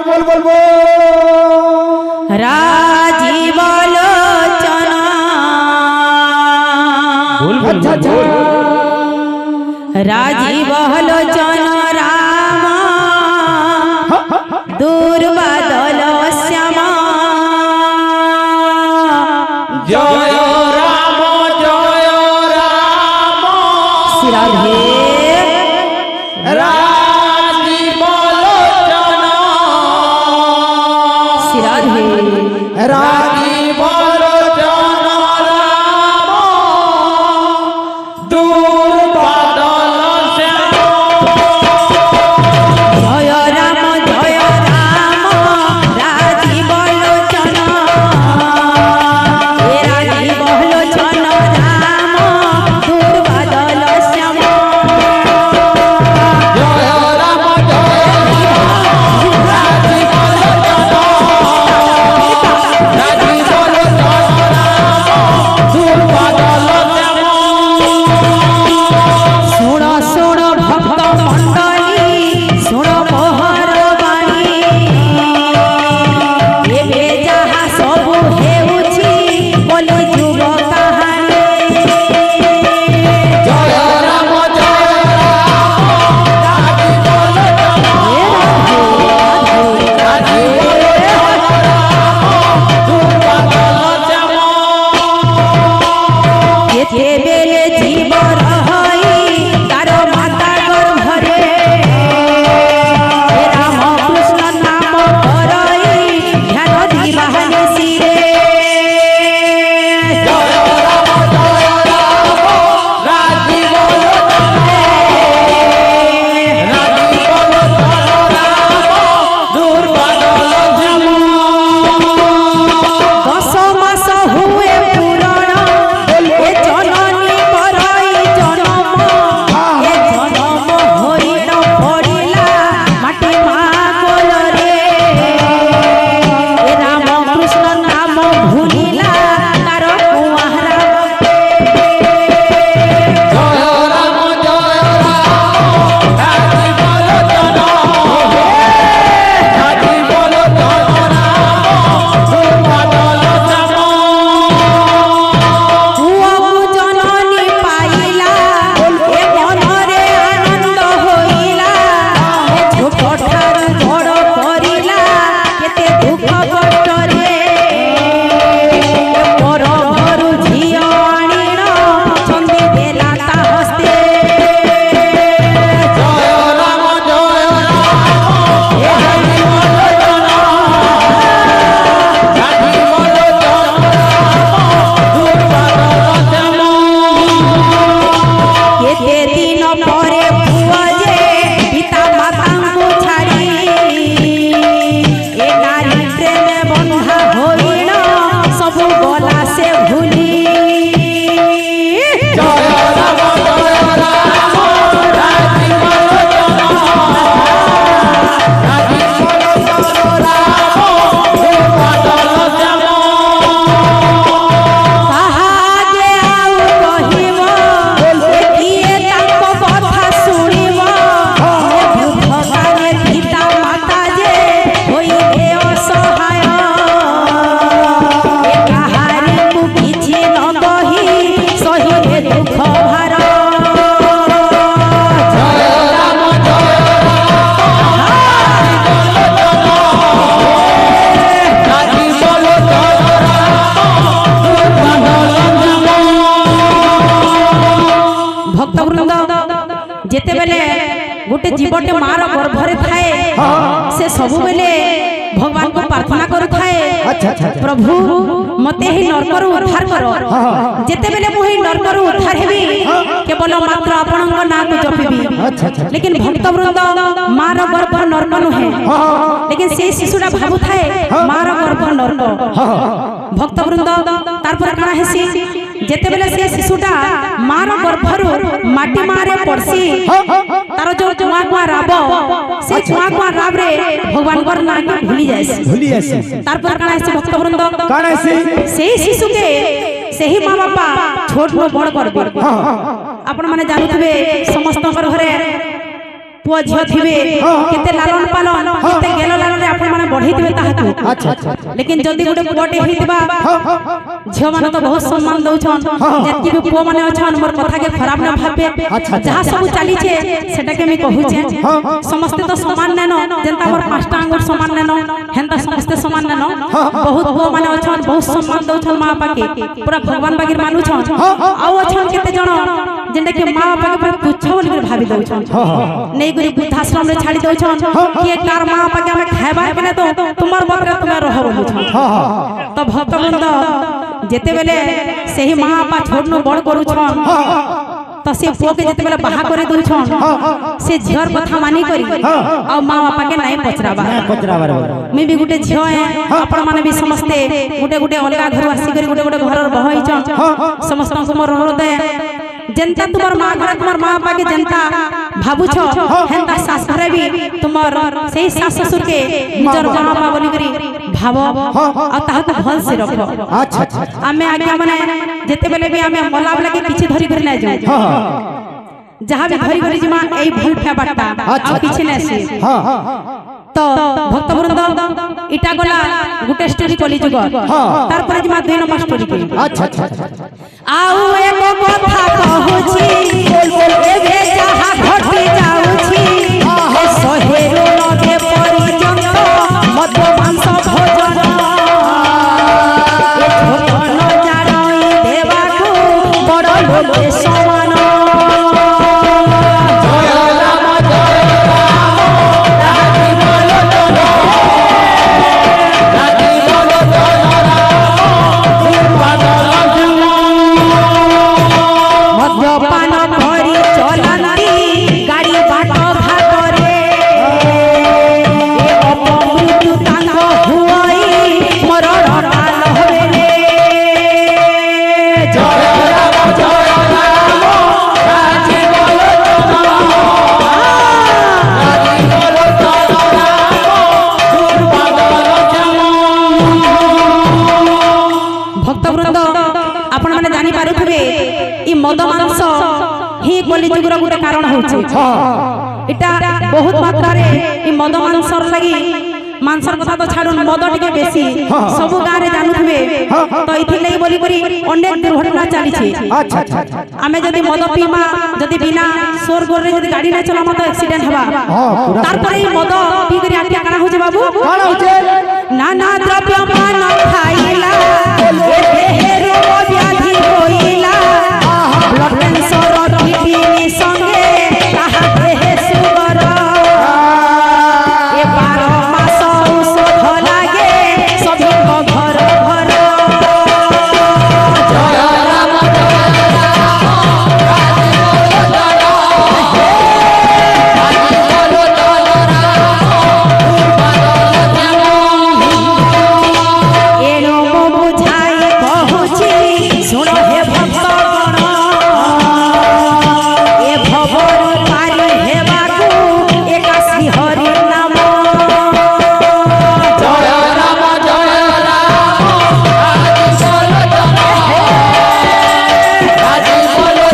बोल बोल बोल राजीव लोचन अच्छा अच्छा राजीव लोचन राम दुर्बादल श्याम जय राम श्री राजीव लोचन श्री राजीव लोचन राम दुर्बादल श्याम जय राम राजीव लोचन हे राजीव लोचन राम दुर्बादल श्याम जय राम राजीव लोचन राजीव लोचन राम दुर्बादल श्याम शुण शुण भक्त मंडली शुण मोहर बाणी एबे जहा सबु हेउछि बोली जुग कहानी जय राम राजीव लोचन राजीव लोचन राम दुर्बादल श्याम केते बेले जीव रहई तार माता गर्भरे हे राम कृष्ण नाम करई ध्यान दिवाहने सिरे जय राम राजीव लोचन राजीव लोचन राम दुर्बादल श्याम 10 मास हुए पुराण ए जननी करई जनम ए जनम होइल पड़िला माटी मा कोलरे ए राम कृष्ण नाम भूलिला तार कुआहरा जय राम राजीव लोचन राजीव लोचन राम दुर्बादल श्याम पुआକୁ जननी पाइला ए मनरे आनंद होइला ए छोट ठारू बड़ करिला केते दुख कष्टरे पर घरु झियो आनिण चंदी देला ता हस्ते जय राम राजीव लोचन राजीव लोचन राम दुर्बादल श्याम केते दिन परे पुआ जे पिता माताଙ୍କୁ छाड़ी ए नारी प्रेम बंधा होइण सब गला से भूली जय राम राजीव लोचन राजीव लोचन राम दुर्बादल श्याम कहा जे आउ कहिब किए ताଙ୍କ କଥା ଶୁଣିବ ଏ ବୃଦ୍ଧ କାଳେ ପିତା ମାତା ଯେ ହୋଇଲେ ଅସହାୟ ଏ କାହାରିକୁ କିଛି ନ କହି ସହିଲେ ଦୁଃଖ ଭାର जय राम राजीव लोचन राम दुर्बादल श्याम भक्तवृंद जेतेबेले गोटे जीवटे मार गर्भरे थाए से सबु बेले भगवान को प्रार्थना करू थाए अच्छा अच्छा प्रभु मते ही नरकरु उद्धार करो जेतेबेले मु ही नरकरु उद्धार हेबी केवल मात्र आपनक नाम को जपिबी अच्छा अच्छा लेकिन भक्तवृंद मार गर्भ नरक नुहे लेकिन से शिशुरा भाबु थाए मार गर्भ नरक भक्तवृंद तारपर काना हेसी जेतेबेले से शिशुटा मार गर्भरु माटी मारे पड़सी तार जो चुआ कुआ राब से चुआ कुआ राब रे भगवान कर नाम के भूली जायसी तारपर काना हेसी भक्तवृंद काना हेसी से शिशु के सेही माँ बापा छोट नो बड़ करबे आपण माने जानुथिबे समस्त घरे पुआ झियो थिबे केते लालन पालन केते गेलो लालन रे आपण माने ताहाकु अच्छा अच्छा लेकिन जदी गुटे पुअटे हेतिबा झियो माने तो बहुत सम्मान दउछन जेति भी पुआ माने अछन मोर कथा के खराब न भाबे जहा सब चली छे सेटा के मी कहू छे समस्त तो समान नेनो जेंता मोर पांचटा आंगुर समान नेनो हेंता समस्त समान नेनो बहुत पुआ माने अछन बहुत सम्मान दउछन मां बापा के पूरा भगवान बागिर मानु छन आउ अछन केते जण जेंटा के मां बापा के पूरा तुच्छ बोली कर भाबी दउछन नै गुरी वृद्धाश्रम रे छाड़ी दउछन के कार मां बापा के हमें खाइबा के ने तो तुमार बकरे तुमे रह बोलु छन तो भक्तवृंद जेते बेले सही मां बापा छोड़नो बड़ करू छन तो से पुओ के जेते बेले बाहा करे दउ छन से झियर कथा मानी करी आ मां बापा के नहीं पचराबा मैं भी गुटे झियो है आपण माने भी समस्ते गुटे गुटे अलगा घर आसी करी गुटे गुटे घर बहई छन समस्त को मोर हृदय जनता तुमार मां घर तुमार मां बापा के जनता भाबु छ हेंता सास घरे भी तुमार सही सास ससुर के निजर मां बापा बोली करी भाव आ ताहा को भल से रखो अच्छा अच्छा आमे आज्ञा माने जेते बेले भी आमे मला वाला के पीछे धरी कर नै जाऊ जहां भी धरी करी जिमा एई भूल फे बाटा आ पीछे नै से तो भक्तवृंद इटा गला गुटे स्टोरी कली जुग तार पर जिमा 2 नंबर स्टोरी करी अच्छा अच्छा आउ एको कथा कहूची एबे जहा घटी जाउची ए सहेरो नदे परिजंत मध्य मांस भोजन ए भोजन जाणई देवाकू बड़ लोके समान जय राम राजी बोलो मद्यपान करी चलती गाड़ी बाट भागरे ए अपमृत्यु तांग हुई मरण काल होले राम राजी बोलो भक्तवृंद आपण माने जानि पारुथबे ई मद मांस ही कलिजुगर गुटे कारण होछि इटा बहुत मात्रा रे ई मद मांसर लगी मांसर कथा तो छाडुन मद टिके बेसी सब गां रे जानुथबे तो इथि लई बोली करी अनेक दुर्घटना चाली छी अच्छा अच्छा आमे जदी मद पीमा जदी बिना सोर गोर रे जदी गाड़ी नै चलामा तो एक्सीडेंट हवा तार पर ई मद पी करी आज्ञा काना होजे बाबू काना होजे नाना द्रव्य मान खाइला ए देहे रोग व्याधि होइला ब्लड कैंसर किडनी संगे ताहा देहे सुगर ए 12 मास औषध लागे सभी को घर घर जय राम एनो मो बुझाई कहूची सुन हे भक्तगण ए भवर पारी हेबाकू एकासी हरि नाम जय राम राजी बोलो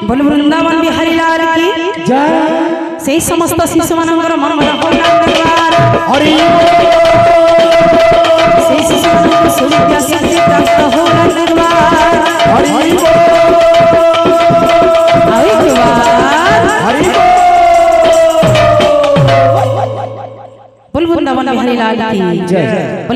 बोल वृंदावन बिहारी लाल की जय से समस्त शिशु मानकर मन मन कल्याण हरि से शिशु मानकर सुविद्या सिद्धि प्राप्त हो निर्वाण हरि आई द्वार हरि बोल वृंदावन बिहारी लाल की जय